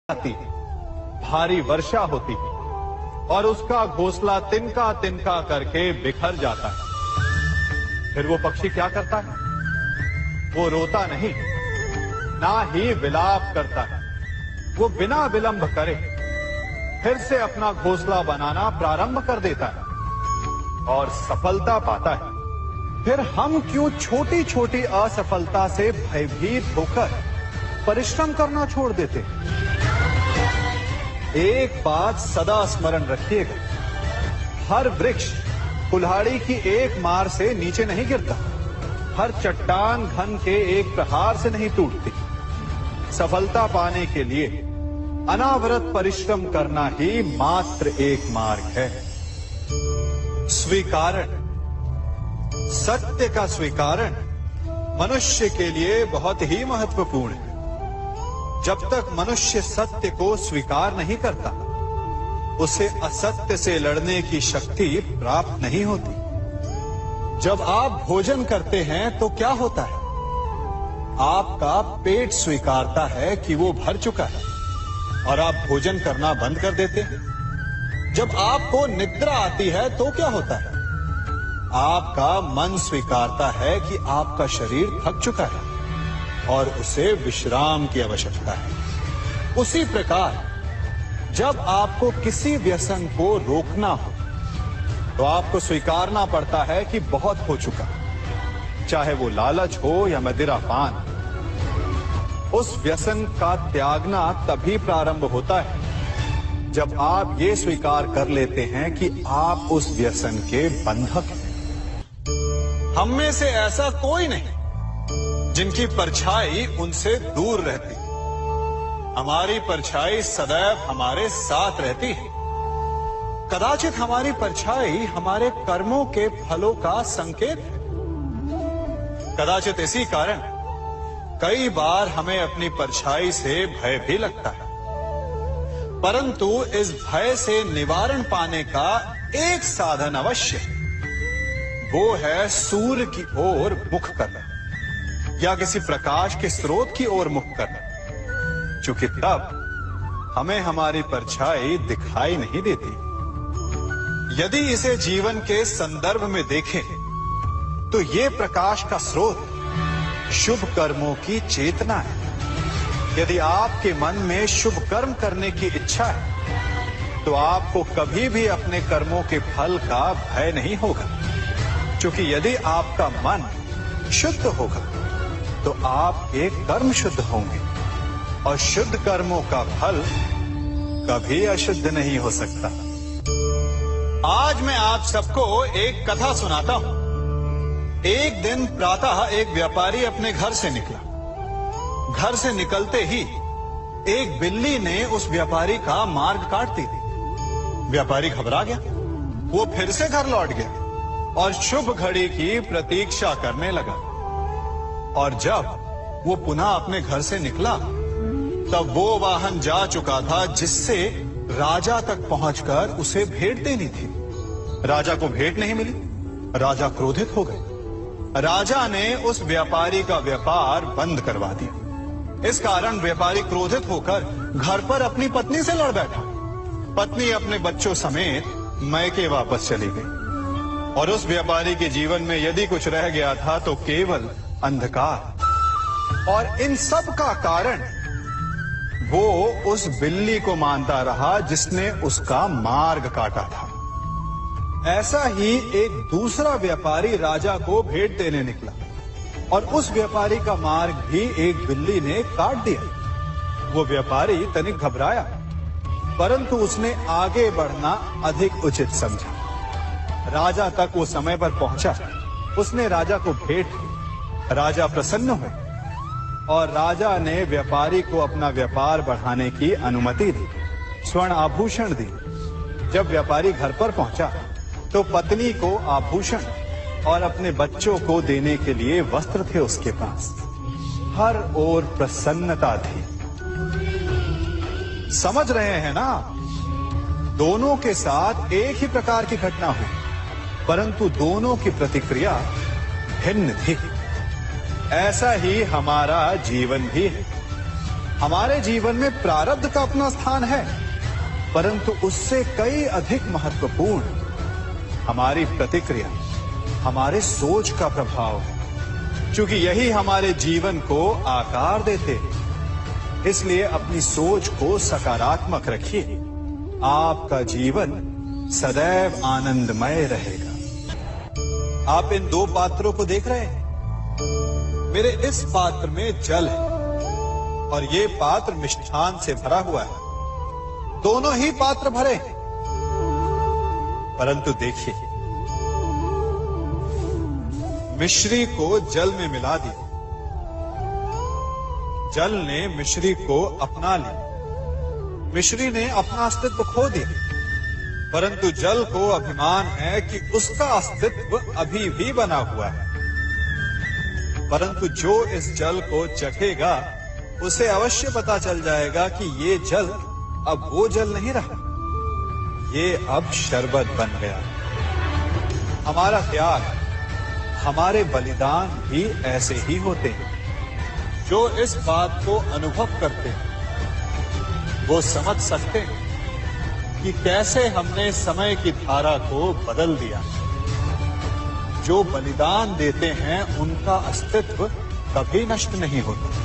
आती, भारी वर्षा होती और उसका घोंसला तिनका तिनका करके बिखर जाता है। फिर वो पक्षी क्या करता है? वो रोता नहीं, ना ही विलाप करता है। वो बिना विलंब करे फिर से अपना घोंसला बनाना प्रारंभ कर देता है और सफलता पाता है। फिर हम क्यों छोटी छोटी असफलता से भयभीत होकर परिश्रम करना छोड़ देते? एक बात सदा स्मरण रखिएगा, हर वृक्ष कुल्हाड़ी की एक मार से नीचे नहीं गिरता, हर चट्टान घन के एक प्रहार से नहीं टूटती। सफलता पाने के लिए अनावरत परिश्रम करना ही मात्र एक मार्ग है। स्वीकारण, सत्य का स्वीकारण मनुष्य के लिए बहुत ही महत्वपूर्ण है। जब तक मनुष्य सत्य को स्वीकार नहीं करता, उसे असत्य से लड़ने की शक्ति प्राप्त नहीं होती। जब आप भोजन करते हैं तो क्या होता है? आपका पेट स्वीकारता है कि वो भर चुका है और आप भोजन करना बंद कर देते हैं। जब आपको निद्रा आती है तो क्या होता है? आपका मन स्वीकारता है कि आपका शरीर थक चुका है और उसे विश्राम की आवश्यकता है। उसी प्रकार जब आपको किसी व्यसन को रोकना हो तो आपको स्वीकारना पड़ता है कि बहुत हो चुका, चाहे वो लालच हो या मदिरापान। उस व्यसन का त्यागना तभी प्रारंभ होता है जब आप ये स्वीकार कर लेते हैं कि आप उस व्यसन के बंधक हैं। हम में से ऐसा कोई नहीं जिनकी परछाई उनसे दूर रहती। हमारी परछाई सदैव हमारे साथ रहती है। कदाचित हमारी परछाई हमारे कर्मों के फलों का संकेत है। कदाचित इसी कारण कई बार हमें अपनी परछाई से भय भी लगता है, परंतु इस भय से निवारण पाने का एक साधन अवश्य है। वो है सूर्य की ओर मुख करना या किसी प्रकाश के स्रोत की ओर मुख करना, क्योंकि तब हमें हमारी परछाई दिखाई नहीं देती। यदि इसे जीवन के संदर्भ में देखें तो ये प्रकाश का स्रोत शुभ कर्मों की चेतना है। यदि आपके मन में शुभ कर्म करने की इच्छा है तो आपको कभी भी अपने कर्मों के फल का भय नहीं होगा, क्योंकि यदि आपका मन शुद्ध होगा तो आपके कर्म शुद्ध होंगे और शुद्ध कर्मों का फल कभी अशुद्ध नहीं हो सकता। आज मैं आप सबको एक कथा सुनाता हूं। एक दिन प्रातः एक व्यापारी अपने घर से निकला। घर से निकलते ही एक बिल्ली ने उस व्यापारी का मार्ग काट दी। व्यापारी घबरा गया। वो फिर से घर लौट गया और शुभ घड़ी की प्रतीक्षा करने लगा। और जब वो पुनः अपने घर से निकला तब वो वाहन जा चुका था जिससे राजा तक पहुंचकर उसे भेंट देनी थी। राजा को भेंट नहीं मिली। राजा क्रोधित हो गए। राजा ने उस व्यापारी का व्यापार बंद करवा दिया। इस कारण व्यापारी क्रोधित होकर घर पर अपनी पत्नी से लड़ बैठा। पत्नी अपने बच्चों समेत मैके वापस चली गई और उस व्यापारी के जीवन में यदि कुछ रह गया था तो केवल अंधकार। और इन सब का कारण वो उस बिल्ली को मानता रहा जिसने उसका मार्ग काटा था। ऐसा ही एक दूसरा व्यापारी राजा को भेंट देने निकला और उस व्यापारी का मार्ग भी एक बिल्ली ने काट दिया। वो व्यापारी तनिक घबराया, परंतु उसने आगे बढ़ना अधिक उचित समझा। राजा तक वो समय पर पहुंचा। उसने राजा को भेंट की। राजा प्रसन्न हुए और राजा ने व्यापारी को अपना व्यापार बढ़ाने की अनुमति दी, स्वर्ण आभूषण दी। जब व्यापारी घर पर पहुंचा तो पत्नी को आभूषण और अपने बच्चों को देने के लिए वस्त्र थे उसके पास। हर ओर प्रसन्नता थी। समझ रहे हैं ना? दोनों के साथ एक ही प्रकार की घटना हुई, परंतु दोनों की प्रतिक्रिया भिन्न थी। ऐसा ही हमारा जीवन भी है। हमारे जीवन में प्रारब्ध का अपना स्थान है, परंतु उससे कई अधिक महत्वपूर्ण हमारी प्रतिक्रिया, हमारे सोच का प्रभाव है। क्योंकि यही हमारे जीवन को आकार देते हैं। इसलिए अपनी सोच को सकारात्मक रखिए। आपका जीवन सदैव आनंदमय रहेगा। आप इन दो पात्रों को देख रहे हैं। मेरे इस पात्र में जल है और ये पात्र मिष्ठान से भरा हुआ है। दोनों ही पात्र भरे हैं, परंतु देखिए, मिश्री को जल में मिला दिया, जल ने मिश्री को अपना लिया, मिश्री ने अपना अस्तित्व खो दिया। परंतु जल को अभिमान है कि उसका अस्तित्व अभी भी बना हुआ है। परंतु जो इस जल को चखेगा उसे अवश्य पता चल जाएगा कि ये जल अब वो जल नहीं रहा, ये अब शरबत बन गया। हमारा त्याग, हमारे बलिदान भी ऐसे ही होते हैं। जो इस बात को अनुभव करते हैं वो समझ सकते हैं कि कैसे हमने समय की धारा को बदल दिया। जो बलिदान देते हैं उनका अस्तित्व कभी नष्ट नहीं होता।